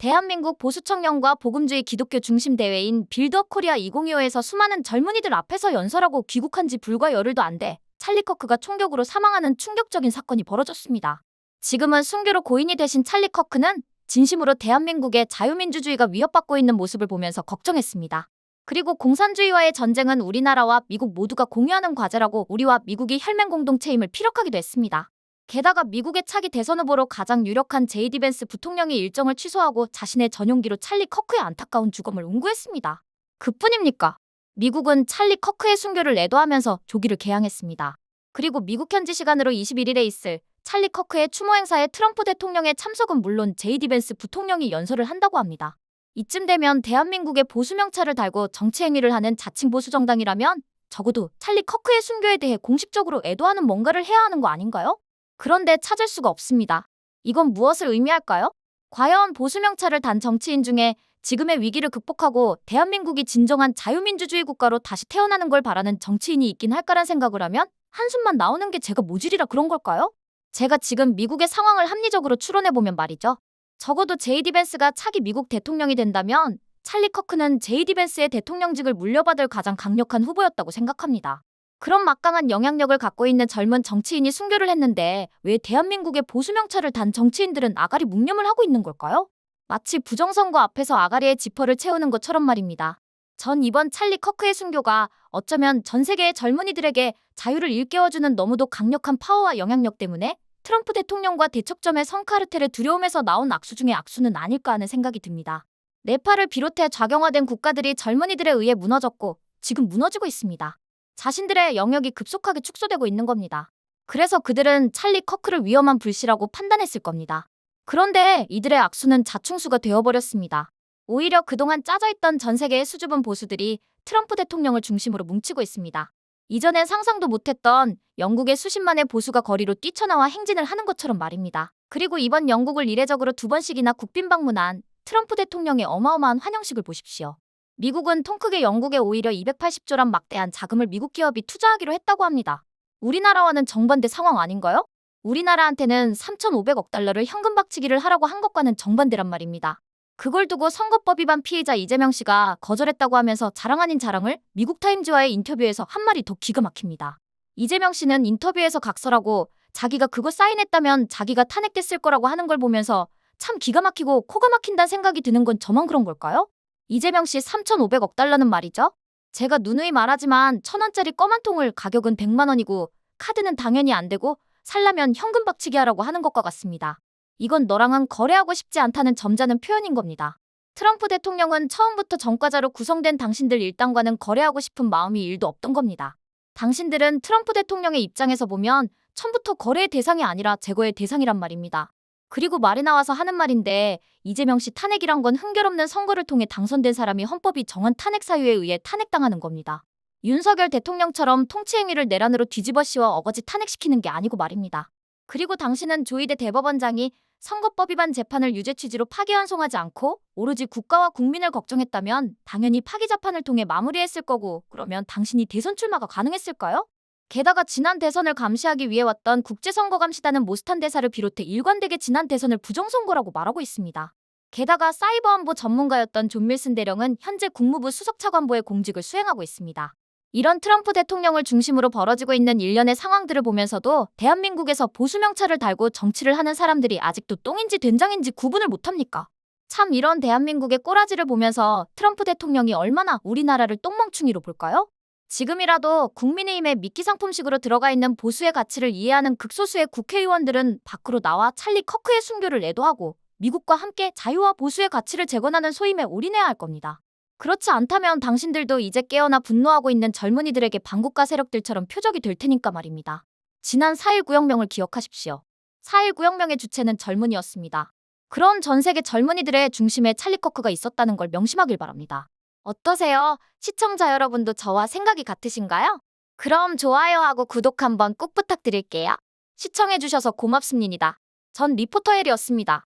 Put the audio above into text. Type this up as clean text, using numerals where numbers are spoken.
대한민국 보수청년과 복음주의 기독교 중심 대회인 빌드업 코리아 2025에서 수많은 젊은이들 앞에서 연설하고 귀국한 지 불과 열흘도 안 돼 찰리 커크가 총격으로 사망하는 충격적인 사건이 벌어졌습니다. 지금은 순교로 고인이 되신 찰리 커크는 진심으로 대한민국의 자유민주주의가 위협받고 있는 모습을 보면서 걱정했습니다. 그리고 공산주의와의 전쟁은 우리나라와 미국 모두가 공유하는 과제라고 우리와 미국이 혈맹 공동체임을 피력하기도 했습니다. 게다가 미국의 차기 대선 후보로 가장 유력한 제이디 벤스 부통령이 일정을 취소하고 자신의 전용기로 찰리 커크의 안타까운 죽음을 운구했습니다. 그뿐입니까? 미국은 찰리 커크의 순교를 애도하면서 조기를 개항했습니다. 그리고 미국 현지 시간으로 21일에 있을 찰리 커크의 추모 행사에 트럼프 대통령의 참석은 물론 제이디 벤스 부통령이 연설을 한다고 합니다. 이쯤 되면 대한민국의 보수 명찰을 달고 정치 행위를 하는 자칭 보수 정당이라면 적어도 찰리 커크의 순교에 대해 공식적으로 애도하는 뭔가를 해야 하는 거 아닌가요? 그런데 찾을 수가 없습니다. 이건 무엇을 의미할까요? 과연 보수 명찰을 단 정치인 중에 지금의 위기를 극복하고 대한민국이 진정한 자유민주주의 국가로 다시 태어나는 걸 바라는 정치인이 있긴 할까란 생각을 하면 한숨만 나오는 게 제가 모질이라 그런 걸까요? 제가 지금 미국의 상황을 합리적으로 추론해보면 말이죠. 적어도 제이디 벤스가 차기 미국 대통령이 된다면 찰리 커크는 제이디 벤스의 대통령직을 물려받을 가장 강력한 후보였다고 생각합니다. 그런 막강한 영향력을 갖고 있는 젊은 정치인이 순교를 했는데 왜 대한민국의 보수 명찰을 단 정치인들은 아가리 묵념을 하고 있는 걸까요? 마치 부정선거 앞에서 아가리의 지퍼를 채우는 것처럼 말입니다. 전 이번 찰리 커크의 순교가 어쩌면 전 세계의 젊은이들에게 자유를 일깨워주는 너무도 강력한 파워와 영향력 때문에 트럼프 대통령과 대척점의 성카르텔의 두려움에서 나온 악수 중의 악수는 아닐까 하는 생각이 듭니다. 네팔을 비롯해 좌경화된 국가들이 젊은이들에 의해 무너졌고 지금 무너지고 있습니다. 자신들의 영역이 급속하게 축소되고 있는 겁니다. 그래서 그들은 찰리 커크를 위험한 불씨라고 판단했을 겁니다. 그런데 이들의 악수는 자충수가 되어버렸습니다. 오히려 그동안 짜져있던 전 세계의 수줍은 보수들이 트럼프 대통령을 중심으로 뭉치고 있습니다. 이전엔 상상도 못했던 영국의 수십만의 보수가 거리로 뛰쳐나와 행진을 하는 것처럼 말입니다. 그리고 이번 영국을 이례적으로 2번씩이나 국빈 방문한 트럼프 대통령의 어마어마한 환영식을 보십시오. 미국은 통 크게 영국에 오히려 280조란 막대한 자금을 미국 기업이 투자하기로 했다고 합니다. 우리나라와는 정반대 상황 아닌가요? 우리나라한테는 3,500억 달러를 현금 박치기를 하라고 한 것과는 정반대란 말입니다. 그걸 두고 선거법 위반 피의자 이재명 씨가 거절했다고 하면서 자랑 아닌 자랑을 미국 타임즈와의 인터뷰에서 한 말이 더 기가 막힙니다. 이재명 씨는 인터뷰에서 각설하고 자기가 그거 사인했다면 자기가 탄핵됐을 거라고 하는 걸 보면서 참 기가 막히고 코가 막힌다는 생각이 드는 건 저만 그런 걸까요? 이재명 씨 3,500억 달러는 말이죠. 제가 누누이 말하지만 1,000원짜리 껌 한 통을 가격은 100만 원이고 카드는 당연히 안 되고 살라면 현금 박치기 하라고 하는 것과 같습니다. 이건 너랑은 거래하고 싶지 않다는 점잖은 표현인 겁니다. 트럼프 대통령은 처음부터 전과자로 구성된 당신들 일당과는 거래하고 싶은 마음이 1도 없던 겁니다. 당신들은 트럼프 대통령의 입장에서 보면 처음부터 거래의 대상이 아니라 제거의 대상이란 말입니다. 그리고 말이 나와서 하는 말인데 이재명 씨 탄핵이란 건 흥결없는 선거를 통해 당선된 사람이 헌법이 정한 탄핵 사유에 의해 탄핵당하는 겁니다. 윤석열 대통령처럼 통치행위를 내란으로 뒤집어 씌워 어거지 탄핵시키는 게 아니고 말입니다. 그리고 당신은 조희대 대법원장이 선거법 위반 재판을 유죄 취지로 파기환송하지 않고 오로지 국가와 국민을 걱정했다면 당연히 파기 재판을 통해 마무리했을 거고 그러면 당신이 대선 출마가 가능했을까요? 게다가 지난 대선을 감시하기 위해 왔던 국제선거감시단은 모스탄 대사를 비롯해 일관되게 지난 대선을 부정선거라고 말하고 있습니다. 게다가 사이버안보 전문가였던 존 밀슨 대령은 현재 국무부 수석차관보의 공직을 수행하고 있습니다. 이런 트럼프 대통령을 중심으로 벌어지고 있는 일련의 상황들을 보면서도 대한민국에서 보수 명찰을 달고 정치를 하는 사람들이 아직도 똥인지 된장인지 구분을 못합니까? 참 이런 대한민국의 꼬라지를 보면서 트럼프 대통령이 얼마나 우리나라를 똥멍충이로 볼까요? 지금이라도 국민의힘에 미끼 상품식으로 들어가 있는 보수의 가치를 이해하는 극소수의 국회의원들은 밖으로 나와 찰리 커크의 순교를 애도하고 미국과 함께 자유와 보수의 가치를 재건하는 소임에 올인해야 할 겁니다. 그렇지 않다면 당신들도 이제 깨어나 분노하고 있는 젊은이들에게 반국가 세력들처럼 표적이 될 테니까 말입니다. 지난 4.19 혁명을 기억하십시오. 4.19 혁명의 주체는 젊은이였습니다. 그런 전 세계 젊은이들의 중심에 찰리 커크가 있었다는 걸 명심하길 바랍니다. 어떠세요? 시청자 여러분도 저와 생각이 같으신가요? 그럼 좋아요하고 구독 한번 꼭 부탁드릴게요. 시청해주셔서 고맙습니다. 전 리포터 헬이었습니다.